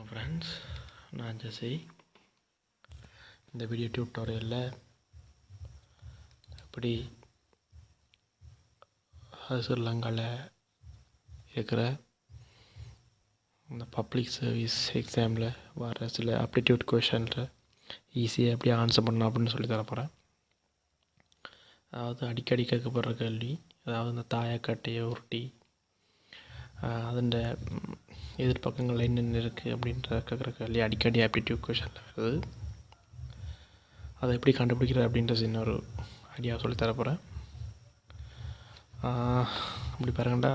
Friends, நான் ஜெசி. இந்த video டியூட்டோரியலில் எப்படி ஸ்ரீலங்காவில் இருக்கிற இந்த பப்ளிக் சர்வீஸ் எக்ஸாமில் வர சில ஆப்டிடியூட் கொஷனில் ஈஸியாக எப்படி ஆன்சர் பண்ணலாம் அப்படின்னு சொல்லி தரப்போகிறேன். அதாவது அடிக்கடி கேட்கப்படுற கேள்வி, அதாவது இந்த தாயக்கட்டையை உருட்டி அதன் எதிர்பக்கங்கள் என்னென்ன இருக்குது அப்படின்ற கேட்குற கேள்வி அடிக்கடி ஆப்டிடியூட் கொஷனில் வருது. அதை எப்படி கண்டுபிடிக்கிறது அப்படின்ற சின்ன ஒரு ஐடியா சொல்லி தரப்போகிறேன். இப்படி பாருங்கண்டா,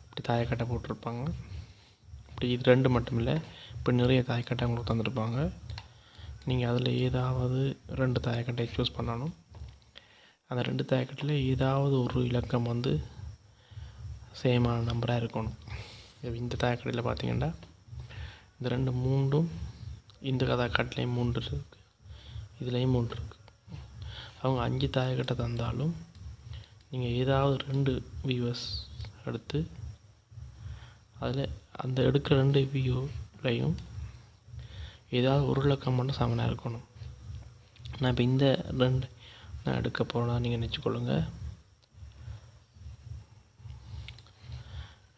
இப்படி தாயக்கட்டை போட்டிருப்பாங்க. இப்படி இது ரெண்டு மட்டும் இல்லை, இப்போ நிறைய தாயக்கட்டை உங்களுக்கு தந்துருப்பாங்க. நீங்கள் அதில் ஏதாவது ரெண்டு தாயக்கட்டையை சூஸ் பண்ணணும். அந்த ரெண்டு தாயக்கட்டையில் ஏதாவது ஒரு இலக்கம் வந்து சேமான நம்பராக இருக்கணும். இந்த தாயக்கட்டையில் பார்த்தீங்கன்னா இந்த ரெண்டு மூன்றும் இந்த தாயக்கட்டையிலையும் 3 இருக்குது, இதுலேயும் 3 இருக்குது. அவங்க 5 தாயக்கட்டை தந்தாலும் நீங்கள் ஏதாவது 2 வியூவர்ஸ் எடுத்து அதில் அந்த எடுக்கிற 2 வியூலையும் ஏதாவது ஒரு இலக்கம் மட்டும் சமனாக இருக்கணும். நான் இப்போ இந்த 2 நான் எடுக்க போனால் நீங்கள் நினச்சிக்கொள்ளுங்க.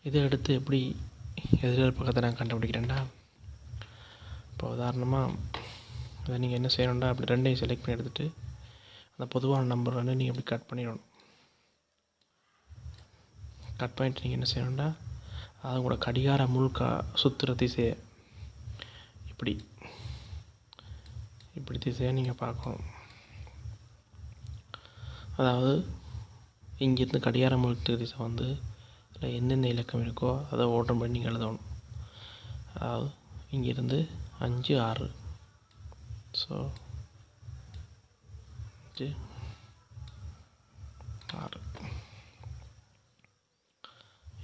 இதை எடுத்து எப்படி எதிர் பக்கத்தை நான் கண்டுபிடிக்கிறேன்டா, இப்போ உதாரணமாக அதை நீங்கள் என்ன செய்யணும்டா, அப்படி ரெண்டையும் செலக்ட் பண்ணி எடுத்துகிட்டு அந்த பொதுவான நம்பர் வந்து நீங்கள் அப்படி கட் பண்ணிடணும். கட் பண்ணிட்டு நீங்கள் என்ன செய்யணும்டா, அது கூட கடிகார முழுக்க சுற்றுற திசையை இப்படி திசையை நீங்கள் பார்க்கணும். அதாவது இங்கேருந்து கடிகார முழுக்க திசை வந்து அதில் எந்தெந்த இலக்கம் இருக்கோ அதை ஓட்டம் பண்ணி நீங்கள் எழுதணும். அதாவது இங்கேருந்து 5 6, ஸோ 5 6.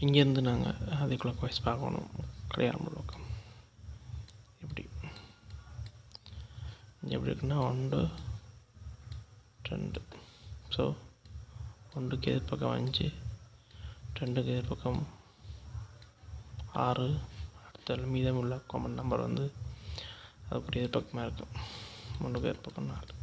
இங்கேருந்து நாங்கள் அதே கிளாக் வைஸ் பார்க்கணும். கடிகாரம் முழுக்கம் எப்படி இருக்குன்னா 1 2, ஸோ 1க்கு எதிர்பக்கம் 5, 2க்கு எதிர்பக்கம் 6, அடுத்த மீதமுள்ள காமன் நம்பர் வந்து அதுக்குரிய எதிர்பக்கமாக இருக்கும். 3க்கு எதிர்பக்கம் 4.